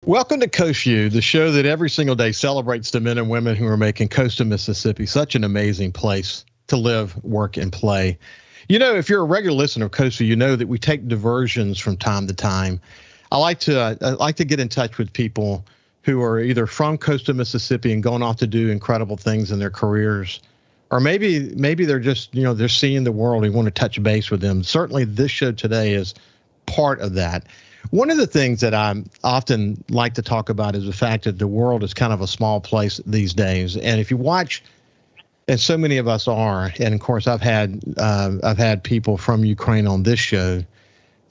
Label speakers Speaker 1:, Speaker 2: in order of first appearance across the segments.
Speaker 1: Welcome to Coast Vue, the show that every single day celebrates the men and women who are making coastal Mississippi such an amazing place to live, work, and play. You know, if you're a regular listener of Coast Vue, you know that we take diversions from time to time. I like to get in touch with people who are either from coastal Mississippi and going off to do incredible things in their careers, or maybe they're just, they're seeing the world and want to touch base with them. Certainly this show today is part of that. One of the things that I often like to talk about is the fact that the world is kind of a small place these days. And if you watch, and so many of us are, and of course I've had people from Ukraine on this show.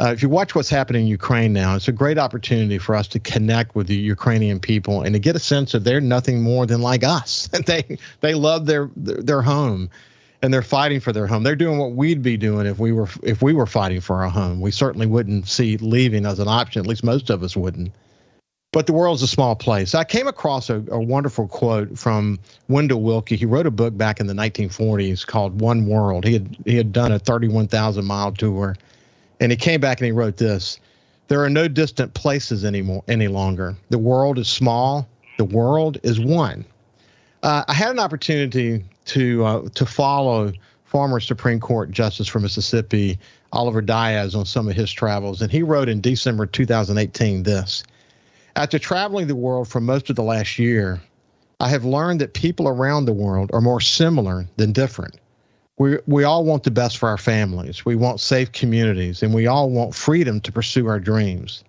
Speaker 1: If you watch what's happening in Ukraine now, it's a great opportunity for us to connect with the Ukrainian people and to get a sense that they're nothing more than like us. They love their home. And they're fighting for their home. They're doing what we'd be doing if we were fighting for our home. We certainly wouldn't see leaving as an option. At least most of us wouldn't. But the world's a small place. I came across a wonderful quote from Wendell Willkie. He wrote a book back in the 1940s called One World. He had done a 31,000-mile tour, and he came back and he wrote this: "There are no distant places any longer. The world is small. The world is one." I had an opportunity to follow former Supreme Court Justice from Mississippi, Oliver Diaz, on some of his travels. And he wrote in December 2018 this: "After traveling the world for most of the last year, I have learned that people around the world are more similar than different. We all want the best for our families. We want safe communities, and we all want freedom to pursue our dreams.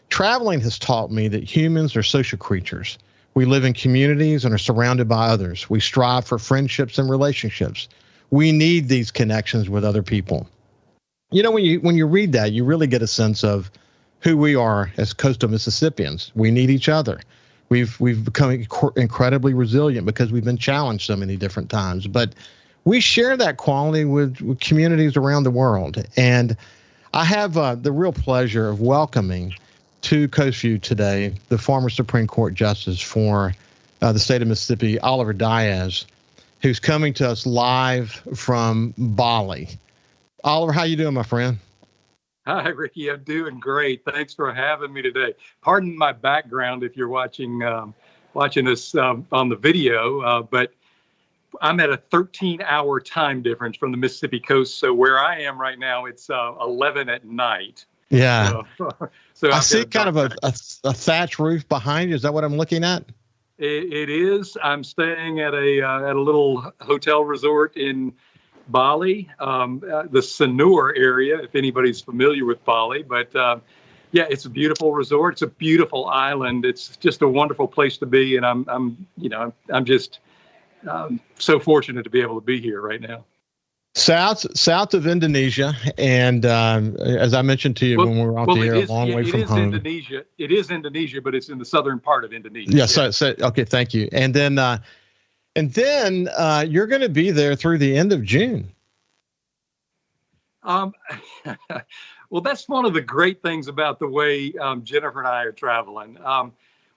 Speaker 1: Traveling has taught me that humans are social creatures. We live in communities and are surrounded by others. We strive for friendships and relationships. We need these connections with other people." You know, when you read that, you really get a sense of who we are as coastal Mississippians. We need each other. We've become incredibly resilient because we've been challenged so many different times. But we share that quality with communities around the world. And I have the real pleasure of welcoming to Coast Vue today the former Supreme Court Justice for the state of Mississippi, Oliver Diaz, who's coming to us live from Bali. Oliver, how you doing, my friend?
Speaker 2: Hi, Ricky. I'm doing great. Thanks for having me today. Pardon my background if you're watching us on the video, but I'm at a 13-hour time difference from the Mississippi coast. So where I am right now, it's 11 at night.
Speaker 1: Yeah.
Speaker 2: So
Speaker 1: I see kind of a thatch roof behind you. Is that what I'm looking at?
Speaker 2: It is. I'm staying at a little hotel resort in Bali, the Sanur area, if anybody's familiar with Bali. But yeah, it's a beautiful resort. It's a beautiful island. It's just a wonderful place to be, and I'm just so fortunate to be able to be here right now.
Speaker 1: South of Indonesia, and as I mentioned to you when we were out there, a long way from home.
Speaker 2: Indonesia. It is Indonesia, but it's in the southern part of Indonesia.
Speaker 1: Yeah. So okay, thank you. And then you're going to be there through the end of June.
Speaker 2: Well, that's one of the great things about the way Jennifer and I are traveling.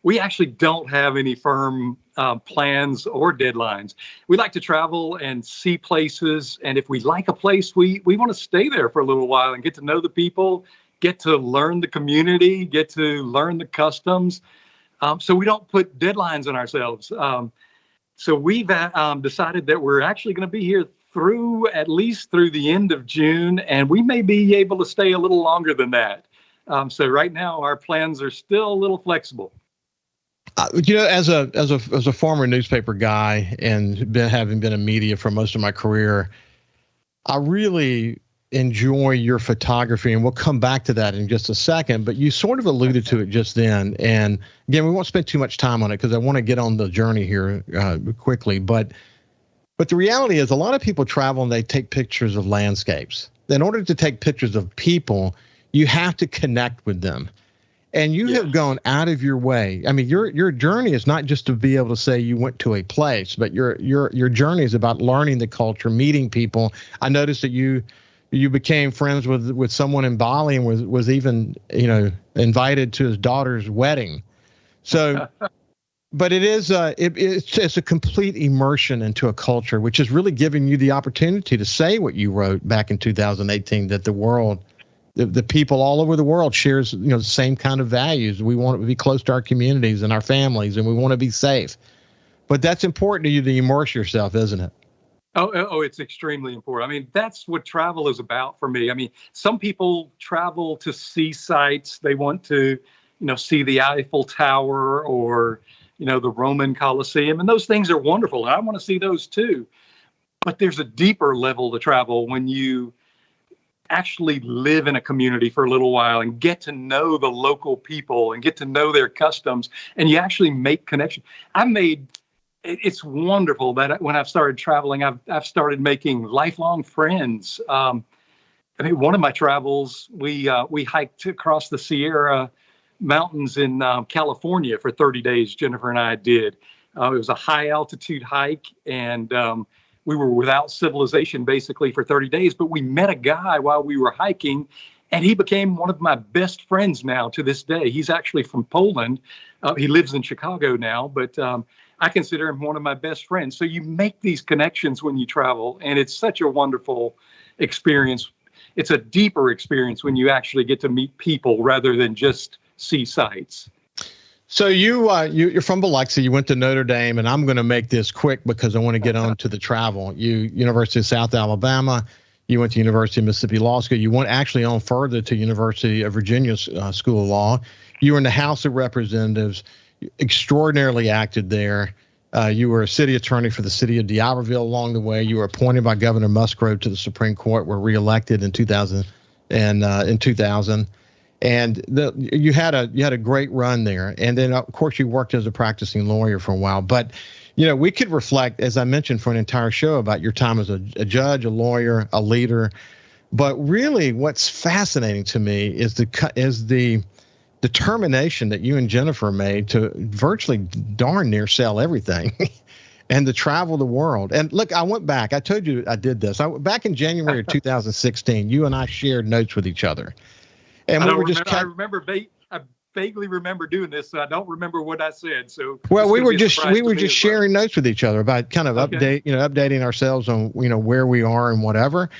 Speaker 2: We actually don't have any firm plans or deadlines. We like to travel and see places. And if we like a place, we want to stay there for a little while and get to know the people, get to learn the community, get to learn the customs. So we don't put deadlines on ourselves. So we've decided that we're actually going to be here at least through the end of June, and we may be able to stay a little longer than that. So right now, our plans are still a little flexible.
Speaker 1: As a former newspaper guy and having been in media for most of my career, I really enjoy your photography, and we'll come back to that in just a second. But you sort of alluded to it just then, and again, we won't spend too much time on it because I want to get on the journey here quickly. But the reality is, a lot of people travel and they take pictures of landscapes. In order to take pictures of people, you have to connect with them. And you have gone out of your way. I mean, your journey is not just to be able to say you went to a place, but your journey is about learning the culture, meeting people. I noticed that you became friends with someone in Bali and was even invited to his daughter's wedding. So, but it's a complete immersion into a culture, which is really giving you the opportunity to say what you wrote back in 2018, that the world the people all over the world shares, the same kind of values. We want to be close to our communities and our families, and we want to be safe. But that's important to you to immerse yourself, isn't it?
Speaker 2: Oh, it's extremely important. I mean, that's what travel is about for me. I mean, some people travel to see sights. They want to, see the Eiffel Tower or, the Roman Colosseum. And those things are wonderful. And I want to see those too. But there's a deeper level to travel when you actually live in a community for a little while and get to know the local people and get to know their customs, and you actually make connections. It's wonderful that when I've started traveling, I've started making lifelong friends. One of my travels, we hiked across the Sierra Mountains in California for 30 days. Jennifer and I did. It was a high altitude hike, and we were without civilization basically for 30 days, but we met a guy while we were hiking, and he became one of my best friends now to this day. He's actually from Poland. He lives in Chicago now, but I consider him one of my best friends. So you make these connections when you travel, and it's such a wonderful experience. It's a deeper experience when you actually get to meet people rather than just see sights.
Speaker 1: So you're from Biloxi. You went to Notre Dame, and I'm going to make this quick because I want to get on to the travel. University of South Alabama. You went to University of Mississippi Law School. You went actually on further to University of Virginia School of Law. You were in the House of Representatives. Extraordinarily active there. You were a city attorney for the city of D'Iberville along the way. You were appointed by Governor Musgrove to the Supreme Court. Were reelected in 2000 and you had a great run there. And then of course you worked as a practicing lawyer for a while. But we could reflect, as I mentioned, for an entire show about your time as a judge, a lawyer, a leader. But really, what's fascinating to me is the determination that you and Jennifer made to virtually darn near sell everything and to travel the world. And look, I went back. I told you I did this. Back in January of 2016, you and I shared notes with each other. And
Speaker 2: I vaguely remember doing this, so I don't remember what I said. So
Speaker 1: well, we were just sharing notes with each other about kind of updating ourselves on where we are and whatever.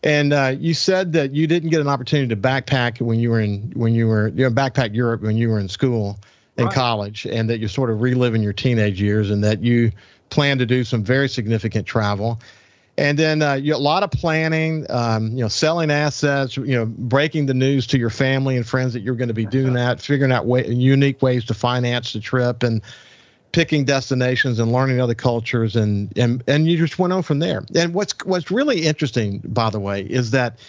Speaker 1: And you said that you didn't get an opportunity to backpack backpack Europe when you were in school and college, and that you're sort of reliving your teenage years, and that you plan to do some very significant travel. And then a lot of planning, selling assets, breaking the news to your family and friends that you're going to be doing that, figuring out unique ways to finance the trip, and picking destinations and learning other cultures, and you just went on from there. And what's really interesting, by the way, is that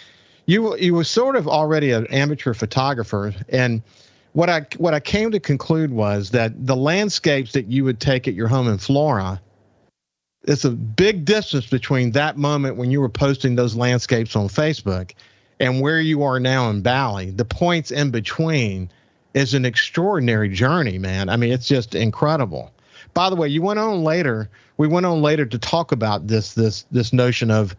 Speaker 1: you were sort of already an amateur photographer, and what I came to conclude was that the landscapes that you would take at your home in Florida, it's a big distance between that moment when you were posting those landscapes on Facebook and where you are now in Bali. The points in between is an extraordinary journey, man. I mean, it's just incredible. By the way, we went on later to talk about this notion of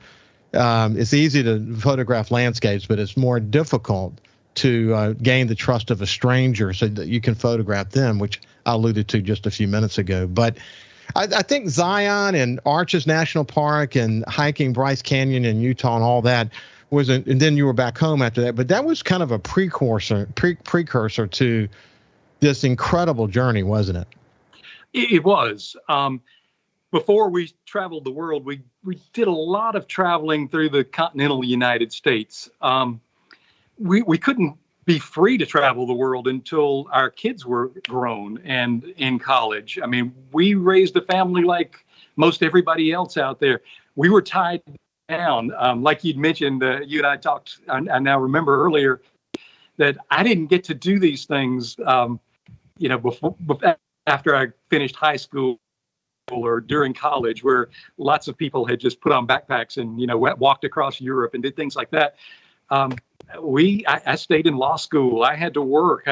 Speaker 1: it's easy to photograph landscapes, but it's more difficult to gain the trust of a stranger so that you can photograph them, which I alluded to just a few minutes ago. But I think Zion and Arches National Park and hiking Bryce Canyon in Utah and all that and then you were back home after that. But that was kind of a precursor to this incredible journey, wasn't it?
Speaker 2: It was. Before we traveled the world, we did a lot of traveling through the continental United States. We couldn't be free to travel the world until our kids were grown and in college. I mean, we raised a family like most everybody else out there. We were tied down. Like you'd mentioned, you and I talked, I now remember earlier that I didn't get to do these things, before after I finished high school or during college, where lots of people had just put on backpacks and, walked across Europe and did things like that. I stayed in law school. I had to work.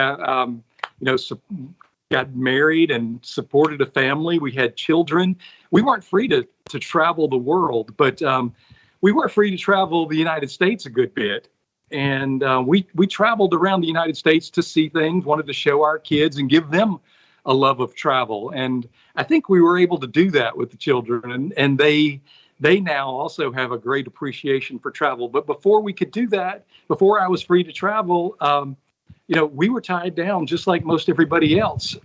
Speaker 2: Got married and supported a family. We had children. We weren't free to travel the world, but we were free to travel the United States a good bit. And we traveled around the United States to see things, wanted to show our kids and give them a love of travel. And I think we were able to do that with the children, and they they now also have a great appreciation for travel. But before we could do that, before I was free to travel, we were tied down just like most everybody else.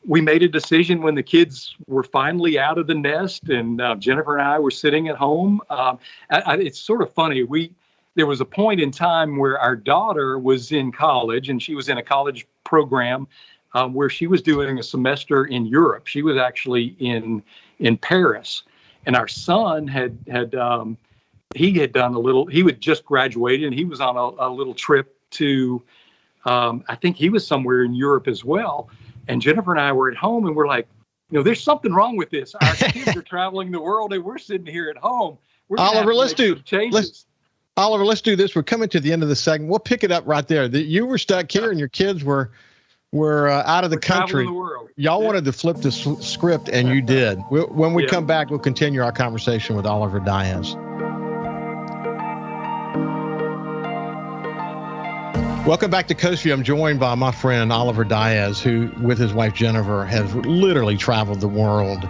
Speaker 2: We made a decision when the kids were finally out of the nest, and Jennifer and I were sitting at home. It's sort of funny. There was a point in time where our daughter was in college, and she was in a college program where she was doing a semester in Europe. She was actually in Paris, and our son had done a little. He had just graduated, and he was on a little trip to. I think he was somewhere in Europe as well. And Jennifer and I were at home, and we're like, there's something wrong with this. Our kids are traveling the world, and we're sitting here at home.
Speaker 1: Oliver, let's do
Speaker 2: changes.
Speaker 1: Oliver, let's do this. We're coming to the end of the segment. We'll pick it up right there. You were stuck here, and your kids were out of the country.
Speaker 2: The world.
Speaker 1: Y'all wanted to flip the script, and you did. When we come back, we'll continue our conversation with Oliver Diaz. Welcome back to Coast Vue. I'm joined by my friend Oliver Diaz, who, with his wife Jennifer, has literally traveled the world.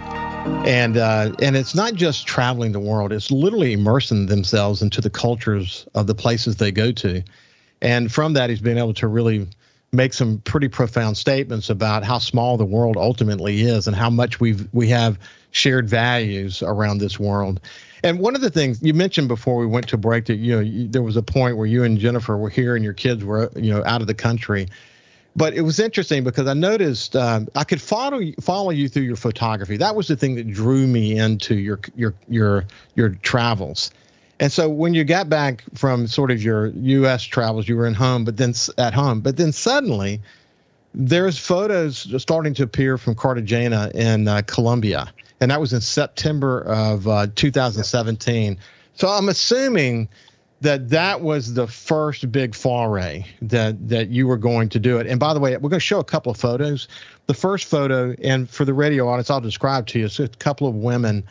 Speaker 1: And it's not just traveling the world; it's literally immersing themselves into the cultures of the places they go to. And from that, he's been able to really make some pretty profound statements about how small the world ultimately is, and how much we have shared values around this world. And one of the things you mentioned before we went to break that, there was a point where you and Jennifer were here and your kids were, out of the country. But it was interesting because I noticed I could follow you through your photography. That was the thing that drew me into your travels. And so when you got back from sort of your U.S. travels, you were at home, but then suddenly there's photos starting to appear from Cartagena in Colombia. And that was in September of 2017. So I'm assuming that was the first big foray that you were going to do it. And by the way, we're going to show a couple of photos. The first photo, and for the radio audience, I'll describe to you, it's a couple of women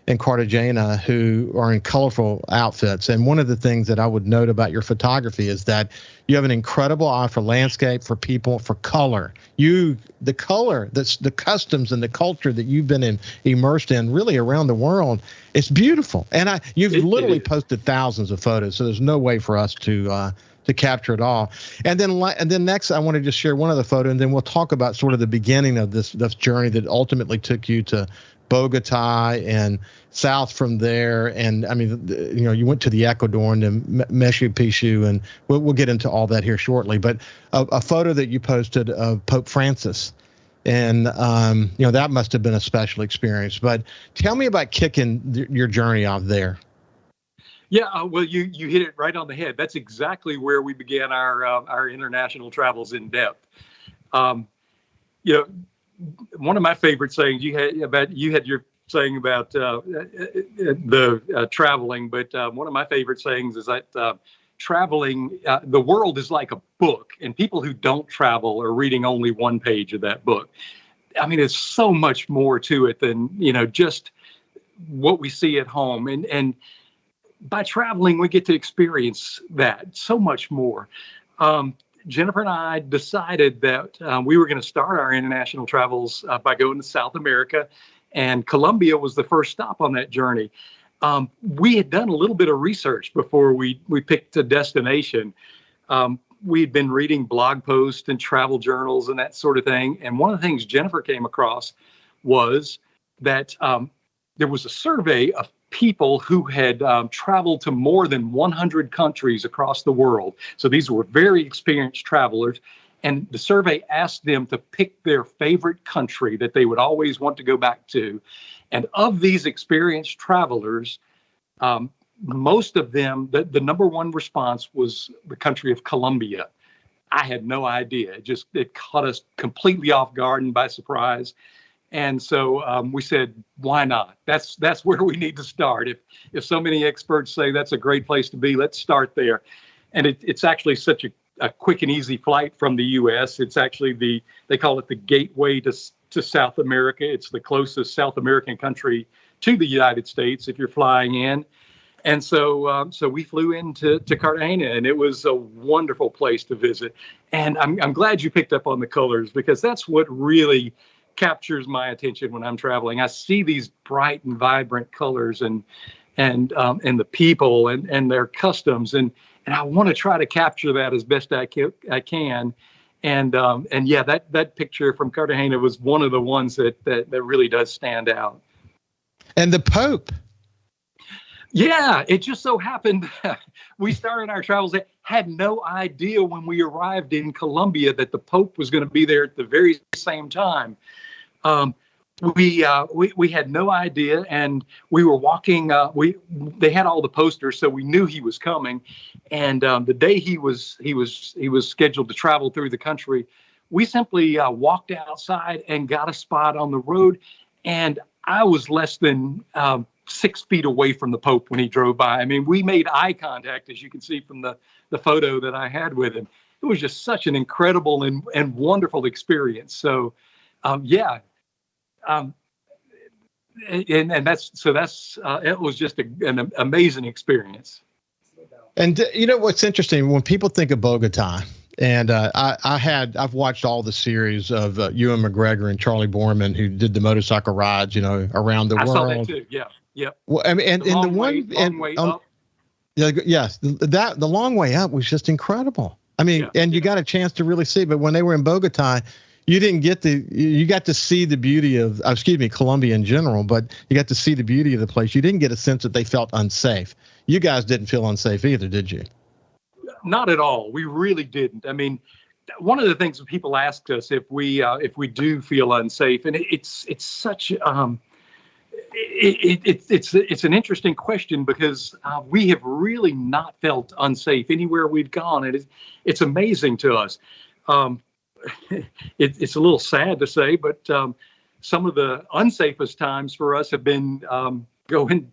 Speaker 1: in Cartagena who are in colorful outfits. And one of the things that I would note about your photography is that you have an incredible eye for landscape, for people, for color. The color, the customs and the culture that you've been immersed in really around the world, it's beautiful. And you've literally posted thousands of photos, so there's no way for us to capture it all. And then next, I want to just share one other photo, and then we'll talk about sort of the beginning of this journey that ultimately took you to Bogota and south from there. And I mean, you went to the Ecuador and then Machu Picchu, and we'll get into all that here shortly. But a photo that you posted of Pope Francis, and that must have been a special experience. But tell me about kicking your journey off there.
Speaker 2: Yeah, well, you hit it right on the head. That's exactly where we began our international travels in depth. One of my favorite sayings you had your saying about the traveling, but one of my favorite sayings is that traveling, the world is like a book, and people who don't travel are reading only one page of that book. I mean, there's so much more to it than just what we see at home, and by traveling we get to experience that so much more. Jennifer and I decided that we were going to start our international travels by going to South America, and Colombia was the first stop on that journey. We had done a little bit of research before we picked a destination. We'd been reading blog posts and travel journals and that sort of thing. And one of the things Jennifer came across was that there was a survey of people who had traveled to more than 100 countries across the world. So these were very experienced travelers. And the survey asked them to pick their favorite country that they would always want to go back to. And of these experienced travelers, most of them, the number one response was the country of Colombia. I had no idea. It caught us completely off guard and by surprise. And so we said, why not? That's where we need to start. If so many experts say that's a great place to be, let's start there. And it's actually such a quick and easy flight from the U.S. It's actually they call it the gateway to South America. It's the closest South American country to the United States if you're flying in. And so we flew into Cartagena, and it was a wonderful place to visit. And I'm glad you picked up on the colors, because that's what really captures my attention when I'm traveling. I see these bright and vibrant colors and the people and their customs, and I want to try to capture that as best I can. And yeah, that picture from Cartagena was one of the ones that really does stand out.
Speaker 1: And the Pope.
Speaker 2: Yeah, it just so happened we started our travels, had no idea when we arrived in Colombia that the Pope was going to be there at the very same time. We had no idea, and we were walking. They had all the posters, so we knew he was coming. And the day he was scheduled to travel through the country, we simply walked outside and got a spot on the road. And I was less than 6 feet away from the Pope when he drove by. I mean, we made eye contact, as you can see from the photo that I had with him. It was just such an incredible and wonderful experience. So, yeah. And that's it was just an amazing experience.
Speaker 1: And you know what's interesting, when people think of Bogota, and I've watched all the series of Ewan McGregor and Charlie Borman, who did the motorcycle rides, around the world. I saw that too.
Speaker 2: Yeah, yeah.
Speaker 1: Well, I mean, and the long way up. Yeah, yes, the long way up was just incredible. I mean, yeah, and you got a chance to really see. But when they were in Bogota, you didn't get you got to see the beauty of, Colombia in general, but you got to see the beauty of the place. You didn't get a sense that they felt unsafe. You guys didn't feel unsafe either, did you?
Speaker 2: Not at all. We really didn't. I mean, one of the things that people ask us if we do feel unsafe, and it's such it's an interesting question, because we have really not felt unsafe anywhere we've gone, and it's amazing to us. It's a little sad to say, but some of the unsafest times for us have been going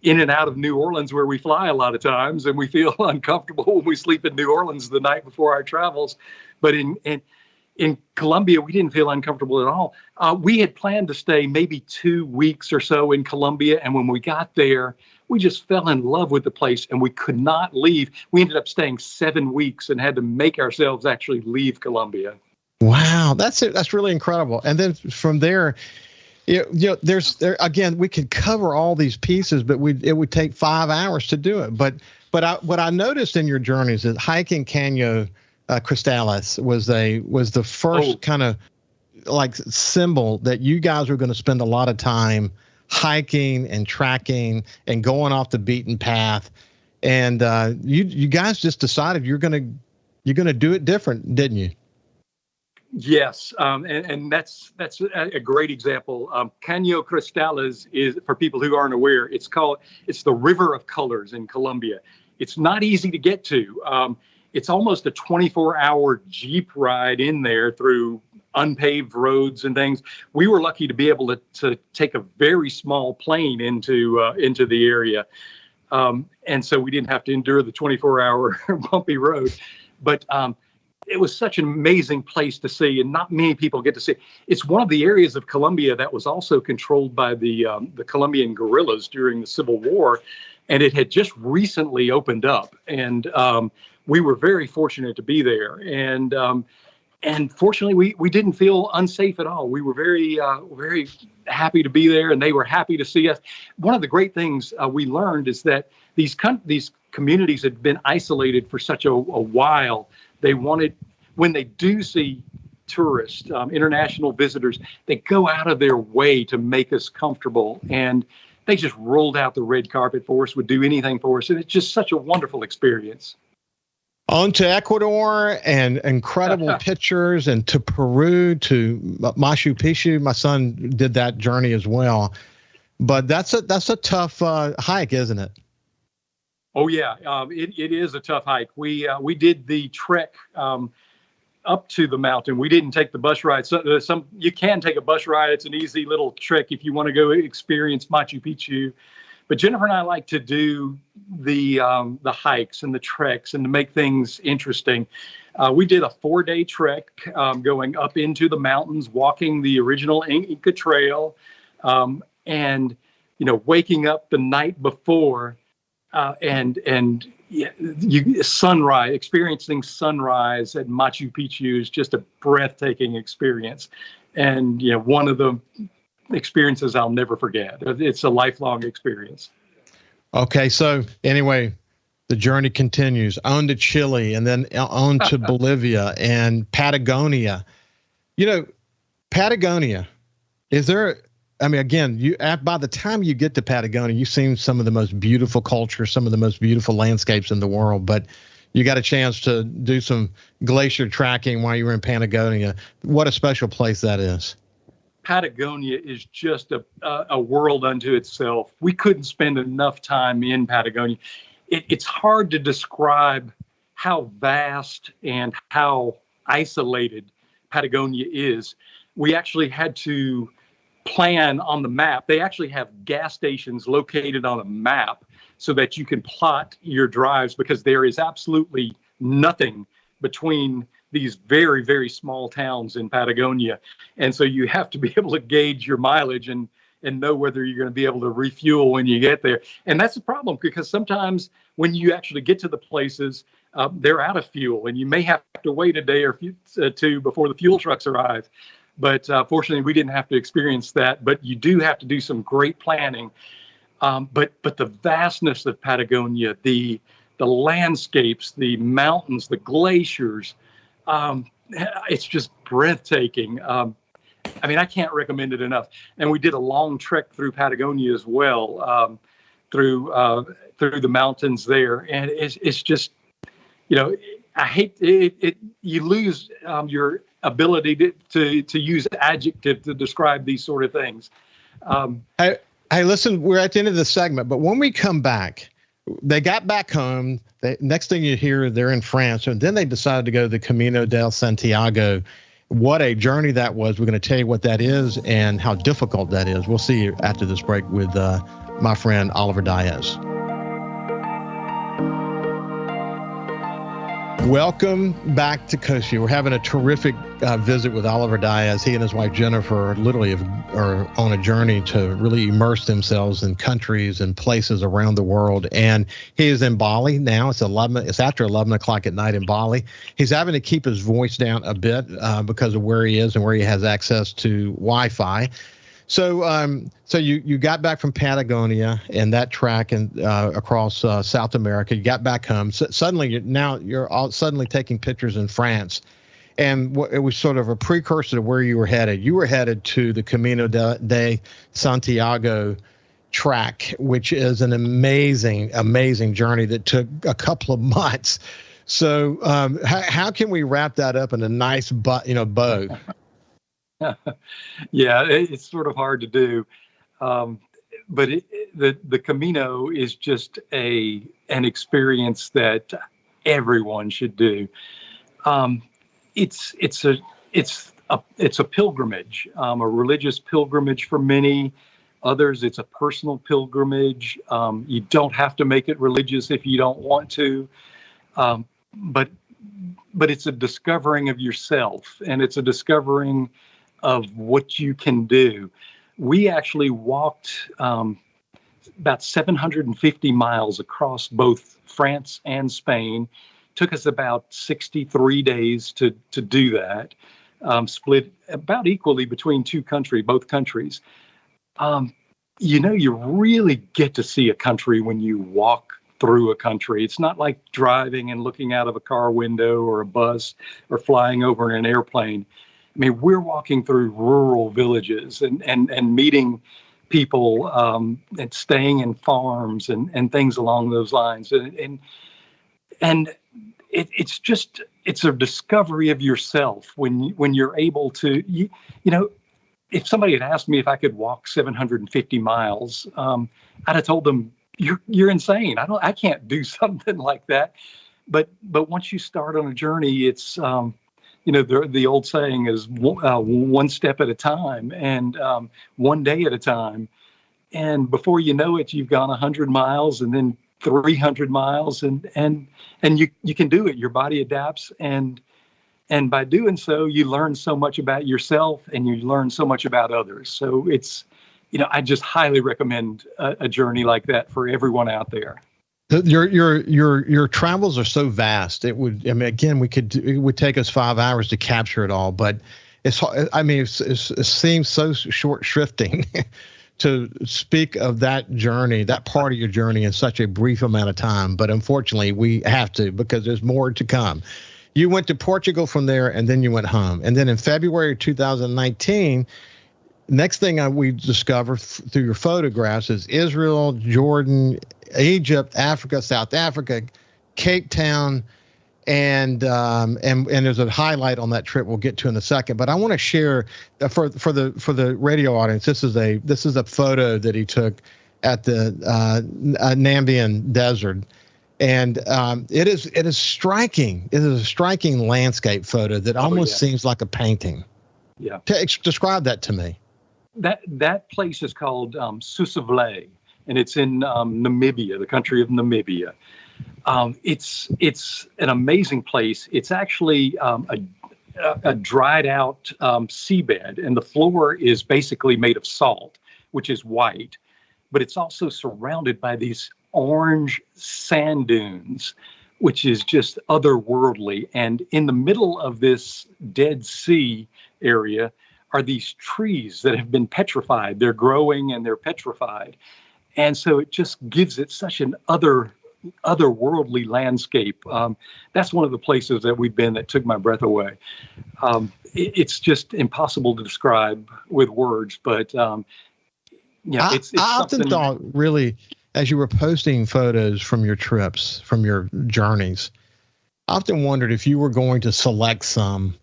Speaker 2: in and out of New Orleans, where we fly a lot of times, and we feel uncomfortable when we sleep in New Orleans the night before our travels. But in Colombia, we didn't feel uncomfortable at all. We had planned to stay maybe 2 weeks or so in Colombia, and when we got there, we just fell in love with the place, and we could not leave. We ended up staying 7 weeks and had to make ourselves actually leave Colombia.
Speaker 1: Wow, that's really incredible. And then from there, there again, we could cover all these pieces, but it would take 5 hours to do it. But what I noticed in your journeys is hiking Camino Cristales was the first kind of like symbol that you guys were going to spend a lot of time hiking and tracking and going off the beaten path. And you guys just decided you're gonna do it different, didn't you?
Speaker 2: Yes, and that's a great example. Caño Cristales is, for people who aren't aware, it's the River of Colors in Colombia. It's not easy to get to. It's almost a 24-hour Jeep ride in there through unpaved roads and things. We were lucky to be able to take a very small plane into the area, and so we didn't have to endure the 24-hour bumpy road. But it was such an amazing place to see, and not many people get to see. It's one of the areas of Colombia that was also controlled by the Colombian guerrillas during the Civil War, and it had just recently opened up. And we were very fortunate to be there. And fortunately, we didn't feel unsafe at all. We were very happy to be there, and they were happy to see us. One of the great things we learned is that these communities had been isolated for such a while. They wanted, when they do see tourists, international visitors, they go out of their way to make us comfortable. And they just rolled out the red carpet for us, would do anything for us. And it's just such a wonderful experience.
Speaker 1: On to Ecuador and incredible pictures, and to Peru, to Machu Picchu. My son did that journey as well. But that's a tough hike, isn't it?
Speaker 2: Oh yeah, it is a tough hike. We did the trek up to the mountain. We didn't take the bus ride. So you can take a bus ride. It's an easy little trek if you want to go experience Machu Picchu. But Jennifer and I like to do the hikes and the treks and to make things interesting. We did a 4-day trek going up into the mountains, walking the original Inca Trail, and waking up the night before. And yeah, experiencing sunrise at Machu Picchu is just a breathtaking experience. And, one of the experiences I'll never forget. It's a lifelong experience.
Speaker 1: Okay. So anyway, the journey continues on to Chile and then on to Bolivia and Patagonia. Patagonia, again, by the time you get to Patagonia, you've seen some of the most beautiful culture, some of the most beautiful landscapes in the world, but you got a chance to do some glacier tracking while you were in Patagonia. What a special place that is.
Speaker 2: Patagonia is just a world unto itself. We couldn't spend enough time in Patagonia. It's hard to describe how vast and how isolated Patagonia is. We actually had to plan on the map. They actually have gas stations located on a map so that you can plot your drives, because there is absolutely nothing between these very, very small towns in Patagonia. And so you have to be able to gauge your mileage and know whether you're going to be able to refuel when you get there. And that's the problem, because sometimes when you actually get to the places, they're out of fuel, and you may have to wait a day or two before the fuel trucks arrive. But fortunately, we didn't have to experience that. But you do have to do some great planning. But the vastness of Patagonia, the landscapes, the mountains, the glaciers, it's just breathtaking. I can't recommend it enough. And we did a long trek through Patagonia as well, through the mountains there, and it's just, I hate it. You lose your ability to use adjective to describe these sort of things.
Speaker 1: Hey, listen, we're at the end of the segment, but when we come back, they got back home. Next thing you hear, they're in France, and then they decided to go to the Camino del Santiago. What a journey that was. We're going to tell you what that is and how difficult that is. We'll see you after this break with my friend Oliver Diaz. Welcome back to Coast Vue. We're having a terrific visit with Oliver Diaz. He and his wife Jennifer literally are on a journey to really immerse themselves in countries and places around the world. And he is in Bali now. It's after 11 o'clock at night in Bali. He's having to keep his voice down a bit because of where he is and where he has access to Wi-Fi. So you got back from Patagonia and that track and across South America. You got back home. Suddenly you're all suddenly taking pictures in France, and it was sort of a precursor to where you were headed. You were headed to the Camino de Santiago track, which is an amazing, amazing journey that took a couple of months. So how can we wrap that up in a nice bow?
Speaker 2: Yeah, it's sort of hard to do, but the Camino is just an experience that everyone should do. It's a pilgrimage, a religious pilgrimage for many. Others, it's a personal pilgrimage. You don't have to make it religious if you don't want to, but it's a discovering of yourself, and it's a discovering of what you can do. We actually walked about 750 miles across both France and Spain. Took us about 63 days to do that, split about equally between both countries. You really get to see a country when you walk through a country. It's not like driving and looking out of a car window or a bus or flying over in an airplane. We're walking through rural villages and meeting people and staying in farms and things along those lines. And it's a discovery of yourself when you're able to, if somebody had asked me if I could walk 750 miles, I'd have told them, you're insane. I can't do something like that. But once you start on a journey, it's, the old saying is one step at a time and one day at a time. And before you know it, you've gone 100 miles and then 300 miles and you can do it. Your body adapts. And by doing so, you learn so much about yourself and you learn so much about others. So it's, I just highly recommend a journey like that for everyone out there.
Speaker 1: Your travels are so vast. It would, I mean, again, it would take us 5 hours to capture it all, but it seems so short shrifting to speak of that journey, that part of your journey in such a brief amount of time. But unfortunately, we have to, because there's more to come. You went to Portugal from there, and then you went home. And then in February 2019, next thing we discover through your photographs is Israel, Jordan, Egypt, Africa, South Africa, Cape Town, and there's a highlight on that trip we'll get to in a second. But I want to share for the radio audience. This is a photo that he took at the Namibian desert, and it is striking. It is a striking landscape photo that almost seems like a painting.
Speaker 2: Yeah.
Speaker 1: Describe that to me.
Speaker 2: That place is called Susavle, and it's in Namibia, the country of Namibia. It's an amazing place. It's actually a dried out seabed, and the floor is basically made of salt, which is white, but it's also surrounded by these orange sand dunes, which is just otherworldly. And in the middle of this Dead Sea area are these trees that have been petrified. They're growing and they're petrified. And so it just gives it such an otherworldly landscape. That's one of the places that we've been that took my breath away. It's just impossible to describe with words, but it's
Speaker 1: I often thought, really, as you were posting photos from your trips, from your journeys, I often wondered if you were going to select some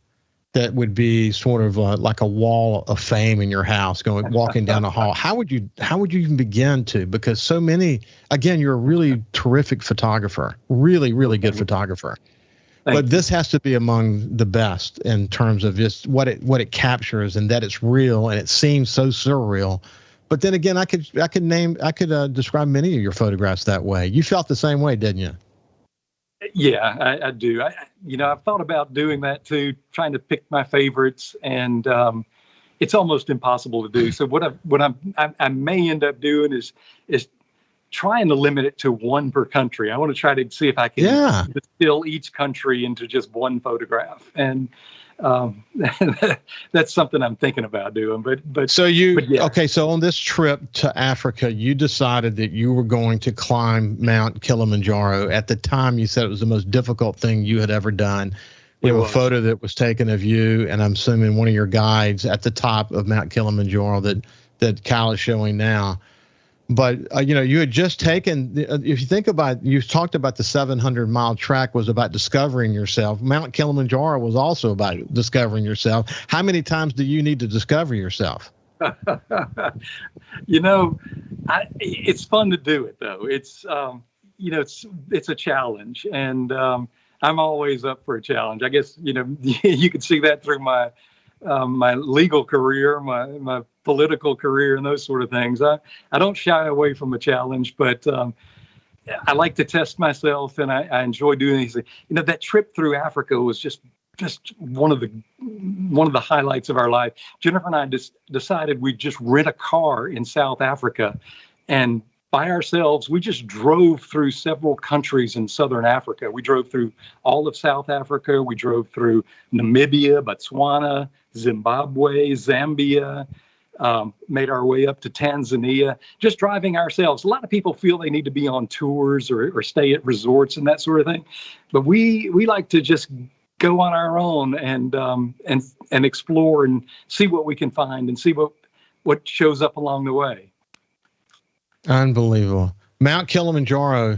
Speaker 1: that would be sort of like a wall of fame in your house, walking down the hall. How would you even begin to? Because so many, again, you're a really terrific photographer, really, really good photographer. But this has to be among the best in terms of just what it captures, and that it's real and it seems so surreal. But then again, I could describe many of your photographs that way. You felt the same way, didn't you?
Speaker 2: Yeah, I do. I've thought about doing that too, trying to pick my favorites, and it's almost impossible to do. So I may end up doing is trying to limit it to one per country. I want to try to see if I can distill each country into just one photograph, and that's something I'm thinking about doing.
Speaker 1: Okay, so on this trip to Africa, you decided that you were going to climb Mount Kilimanjaro. At the time, you said it was the most difficult thing you had ever done. We have a photo that was taken of you, and I'm assuming one of your guides at the top of Mount Kilimanjaro that Kyle is showing now. But, you had just taken, if you think about, you talked about the 700-mile track was about discovering yourself. Mount Kilimanjaro was also about discovering yourself. How many times do you need to discover yourself?
Speaker 2: It's fun to do it, though. It's, it's a challenge, and I'm always up for a challenge. I guess, you can see that through my legal career, my political career, and those sort of things. I don't shy away from a challenge, but I like to test myself, and I enjoy doing these things. That trip through Africa was just one of the highlights of our life. Jennifer and I decided we'd just rent a car in South Africa, and by ourselves, we just drove through several countries in Southern Africa. We drove through all of South Africa. We drove through Namibia, Botswana, Zimbabwe, Zambia, made our way up to Tanzania, just driving ourselves. A lot of people feel they need to be on tours or stay at resorts and that sort of thing. But we like to just go on our own and explore and see what we can find and see what shows up along the way.
Speaker 1: Unbelievable. Mount Kilimanjaro,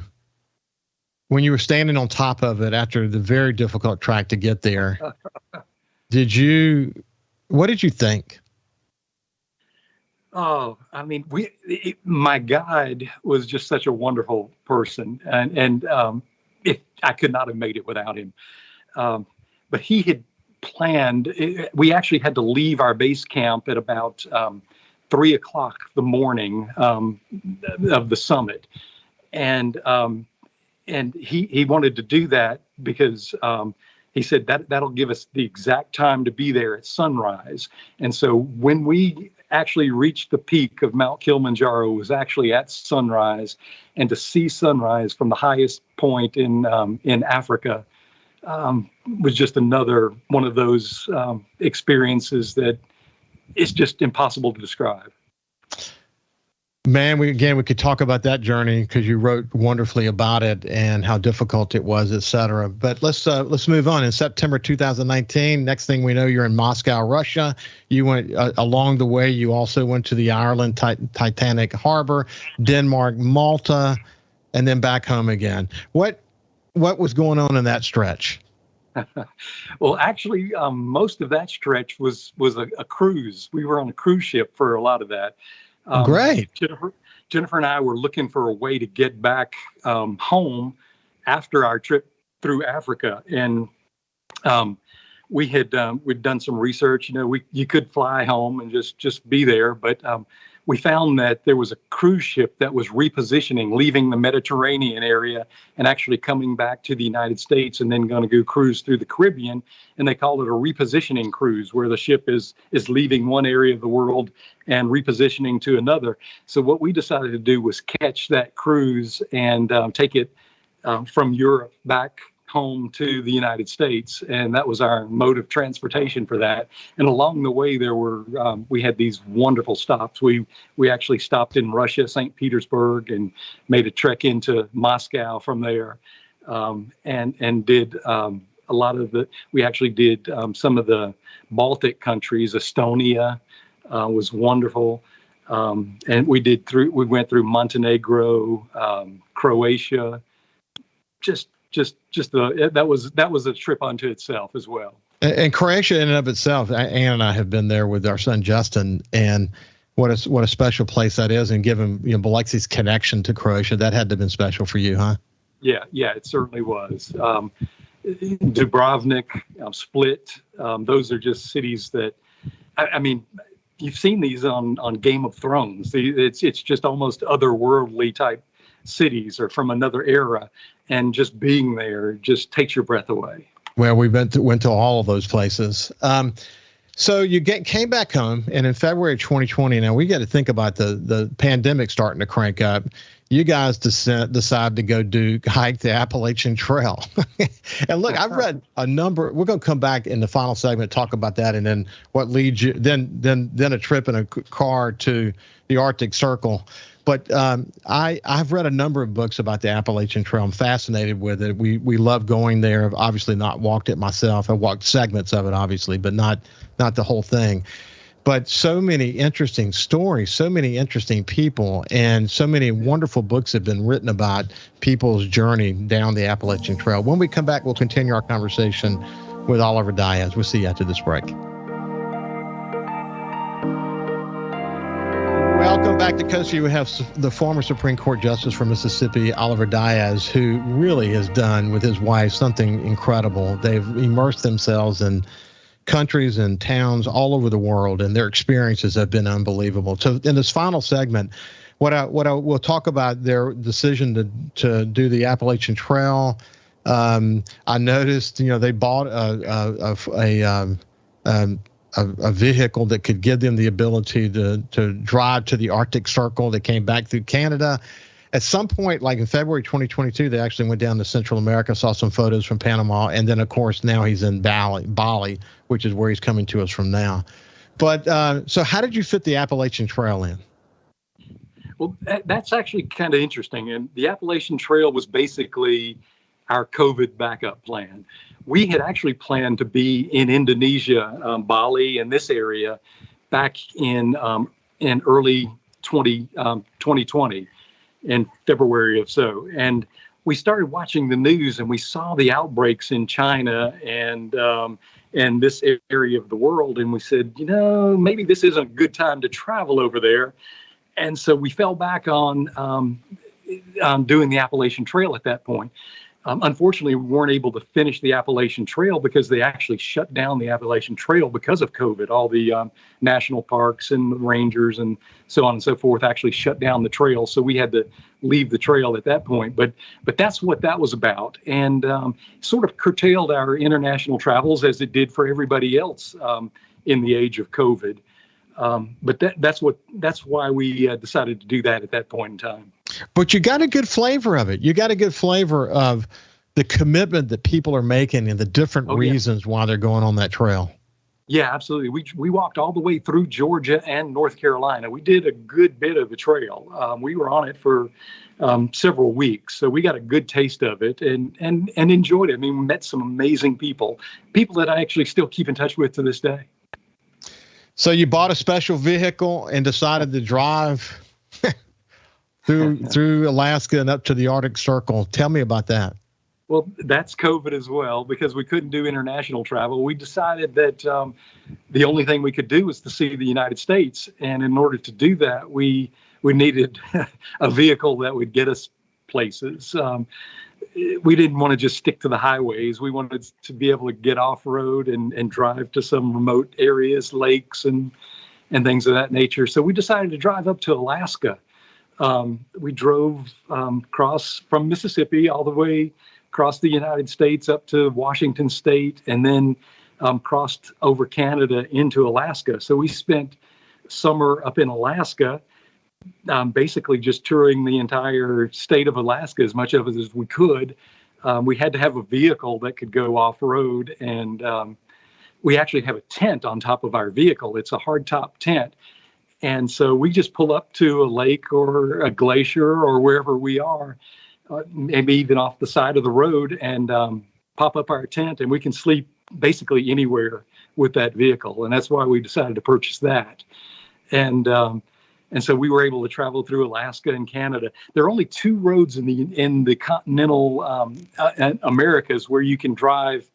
Speaker 1: when you were standing on top of it after the very difficult track to get there, what did you think?
Speaker 2: Oh, I mean, my guide was just such a wonderful person, and I could not have made it without him. But he had planned. We actually had to leave our base camp at about 3:00 the morning of the summit, and he wanted to do that because he said that'll give us the exact time to be there at sunrise. And so when we actually reach the peak of Mount Kilimanjaro was actually at sunrise, and to see sunrise from the highest point in Africa was just another one of those experiences that it's just impossible to describe.
Speaker 1: Man, we could talk about that journey because you wrote wonderfully about it and how difficult it was, et cetera. But let's move on. In September 2019, next thing we know, you're in Moscow, Russia. You went along the way. You also went to the Ireland Titanic Harbor, Denmark, Malta, and then back home again. What was going on in that stretch?
Speaker 2: Well, actually, most of that stretch was a cruise. We were on a cruise ship for a lot of that.
Speaker 1: Great.
Speaker 2: Jennifer and I were looking for a way to get back home after our trip through Africa, and we'd done some research. You could fly home and just be there, but we found that there was a cruise ship that was repositioning, leaving the Mediterranean area and actually coming back to the United States, and then going to go cruise through the Caribbean. And they call it a repositioning cruise, where the ship is leaving one area of the world and repositioning to another. So what we decided to do was catch that cruise and take it from Europe back home to the United States, and that was our mode of transportation for that. And along the way, we had these wonderful stops. We actually stopped in Russia, St. Petersburg, and made a trek into Moscow from there, and did a lot of the. We actually did some of the Baltic countries. Estonia was wonderful, and we went through Montenegro, Croatia, that was a trip unto itself as well.
Speaker 1: And Croatia in and of itself, Ann and I have been there with our son Justin, and what a special place that is. And given Bilexi's connection to Croatia, that had to have been special for you, huh?
Speaker 2: Yeah, it certainly was. Dubrovnik, Split, those are just cities that, I mean, you've seen these on Game of Thrones. It's just almost otherworldly type cities or from another era, and just being there just takes your breath away.
Speaker 1: Well, we went to all of those places. So you came back home, and in February 2020, now we got to think about the pandemic starting to crank up. You guys decide to go hike the Appalachian Trail. And look, I've read a number. We're going to come back in the final segment, talk about that, and then what leads you, then a trip in a car to the Arctic Circle. But I've read a number of books about the Appalachian Trail. I'm fascinated with it. We love going there. I've obviously not walked it myself. I walked segments of it, obviously, but not the whole thing. But so many interesting stories, so many interesting people, and so many wonderful books have been written about people's journey down the Appalachian Trail. When we come back, we'll continue our conversation with Oliver Diaz. We'll see you after this break. Welcome back to Coast Vue. We have the former Supreme Court Justice from Mississippi, Oliver Diaz, who really has done with his wife something incredible. They've immersed themselves in countries and towns all over the world, and their experiences have been unbelievable. So in this final segment, we'll talk about their decision to do the Appalachian Trail. I noticed, they bought a vehicle that could give them the ability to drive to the Arctic Circle. They came back through Canada. At some point, like in February 2022, they actually went down to Central America, saw some photos from Panama, and then, of course, now he's in Bali, which is where he's coming to us from now. But so how did you fit the Appalachian Trail in?
Speaker 2: Well, that's actually kind of interesting. And the Appalachian Trail was basically our COVID backup plan. We had actually planned to be in Indonesia, Bali, and this area back in early 2020, in February or so. And we started watching the news, and we saw the outbreaks in China and this area of the world. And we said, maybe this isn't a good time to travel over there. And so we fell back on doing the Appalachian Trail at that point. Unfortunately, we weren't able to finish the Appalachian Trail because they actually shut down the Appalachian Trail because of COVID. All the national parks and the rangers and so on and so forth actually shut down the trail. So we had to leave the trail at that point. But that's what that was about, and sort of curtailed our international travels as it did for everybody else in the age of COVID. But that's why we decided to do that at that point in time.
Speaker 1: But you got a good flavor of it. You got a good flavor of the commitment that people are making and the different reasons why they're going on that trail.
Speaker 2: Yeah, absolutely. We walked all the way through Georgia and North Carolina. We did a good bit of the trail. We were on it for several weeks, so we got a good taste of it and enjoyed it. I mean, we met some amazing people that I actually still keep in touch with to this day.
Speaker 1: So you bought a special vehicle and decided to drive through Alaska and up to the Arctic Circle. Tell me about that.
Speaker 2: Well, that's COVID as well, because we couldn't do international travel. We decided that the only thing we could do was to see the United States. And in order to do that, we needed a vehicle that would get us places. We didn't want to just stick to the highways. We wanted to be able to get off-road and drive to some remote areas, lakes and things of that nature. So we decided to drive up to Alaska. We drove across from Mississippi all the way across the United States up to Washington State, and then crossed over Canada into Alaska. So we spent summer up in Alaska, basically just touring the entire state of Alaska, as much of it as we could. We had to have a vehicle that could go off-road, and we actually have a tent on top of our vehicle. It's a hardtop tent. And so we just pull up to a lake or a glacier or wherever we are, maybe even off the side of the road, and pop up our tent, and we can sleep basically anywhere with that vehicle. And that's why we decided to purchase that. And so we were able to travel through Alaska and Canada. There are only two roads in the continental Americas where you can drive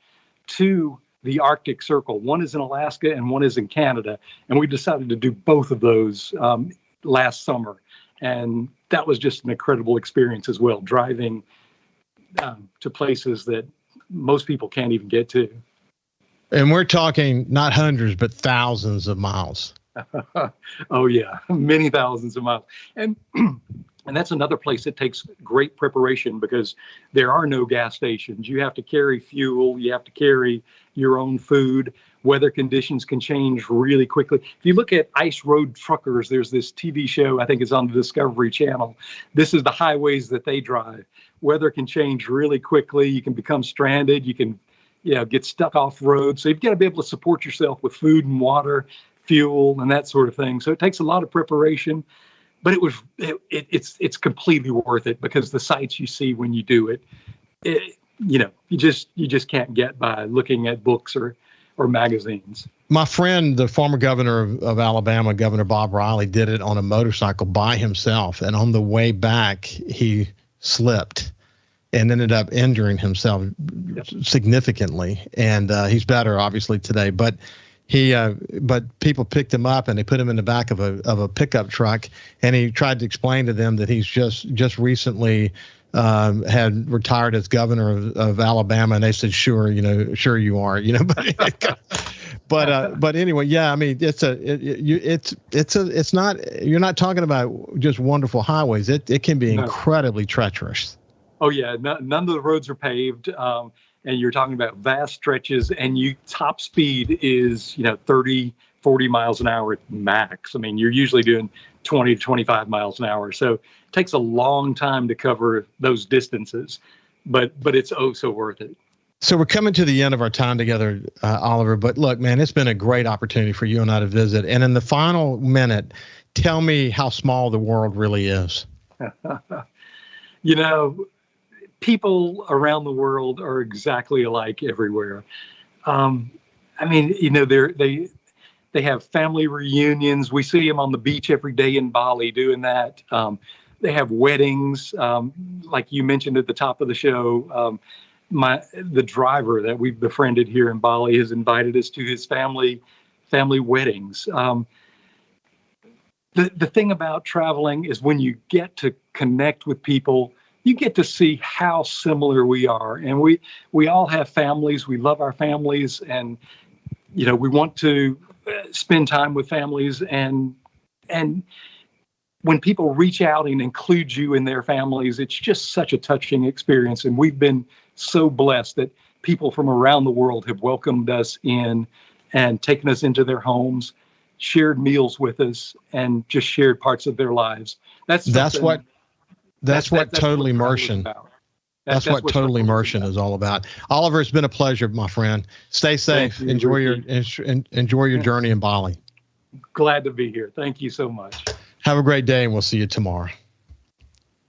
Speaker 2: to the Arctic Circle. One is in Alaska and one is in Canada. And we decided to do both of those last summer. And that was just an incredible experience as well, driving to places that most people can't even get to.
Speaker 1: And we're talking not hundreds, but thousands of miles.
Speaker 2: Oh, yeah, many thousands of miles. And that's another place that takes great preparation, because there are no gas stations. You have to carry fuel. You have to carry your own food. Weather conditions can change really quickly. If you look at Ice Road Truckers, there's this TV show, I think it's on the Discovery Channel. This is the highways that they drive. Weather can change really quickly. You can become stranded. You can get stuck off road. So you've got to be able to support yourself with food and water, fuel, and that sort of thing. So it takes a lot of preparation, but it's completely worth it, because the sights you see when you do it, you just can't get by looking at books or magazines.
Speaker 1: My friend, the former governor of Alabama, Governor Bob Riley, did it on a motorcycle by himself. And on the way back, he slipped and ended up injuring himself significantly. And he's better, obviously, today. But people picked him up and they put him in the back of a pickup truck. And he tried to explain to them that he's just recently had retired as governor of Alabama, and they said, sure you are, but anyway, yeah, I mean, it's not, you're not talking about just wonderful highways. It can be incredibly treacherous.
Speaker 2: Oh yeah. None of the roads are paved. And you're talking about vast stretches, and top speed is, 30, 40 miles an hour max. I mean, you're usually doing 20 to 25 miles an hour. So it takes a long time to cover those distances, but it's oh so worth it.
Speaker 1: So we're coming to the end of our time together, Oliver, but look, man, it's been a great opportunity for you and I to visit. And in the final minute, tell me how small the world really is. People around the world are exactly alike everywhere. I mean, they have family reunions. We see them on the beach every day in Bali doing that. They have weddings, like you mentioned at the top of the show. The driver that we've befriended here in Bali has invited us to his family weddings. The thing about traveling is when you get to connect with people, you get to see how similar we are. And we all have families. We love our families, and we want to spend time with families, and when people reach out and include you in their families, it's just such a touching experience. And we've been so blessed that people from around the world have welcomed us in and taken us into their homes,
Speaker 2: shared meals with us and just shared parts of their lives. That's
Speaker 1: what total immersion. That's what total immersion is all about. Oliver, it's been a pleasure, my friend. Stay safe. Enjoy your journey in Bali.
Speaker 2: Glad to be here. Thank you so much.
Speaker 1: Have a great day, and we'll see you tomorrow.